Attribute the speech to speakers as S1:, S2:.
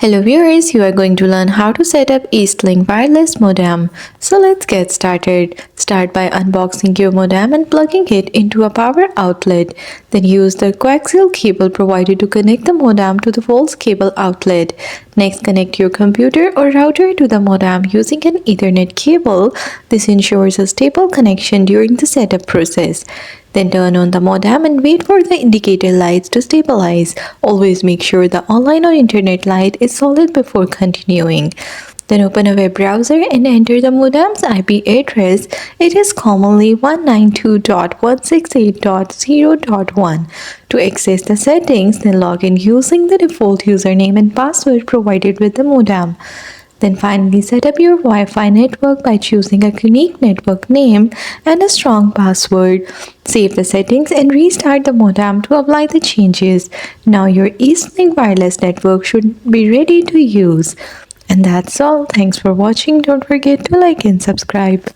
S1: Hello viewers, you are going to learn how to set up Eastlink wireless modem. So let's get started. Start by unboxing your modem and plugging it into a power outlet. Then use the coaxial cable provided to connect the modem to the false cable outlet. Next, connect your computer or router to the modem using an Ethernet cable. This ensures a stable connection during the setup process. Then turn on the modem and wait for the indicator lights to stabilize. Always make sure the online or internet light is solid before continuing. Then open a web browser and enter the modem's IP address. It is commonly 192.168.0.1. To access the settings, then log in using the default username and password provided with the modem. Then finally set up your Wi-Fi network by choosing a unique network name and a strong password. Save the settings and restart the modem to apply the changes. Now your Eastlink wireless network should be ready to use. And that's all. Thanks for watching. Don't forget to like and subscribe.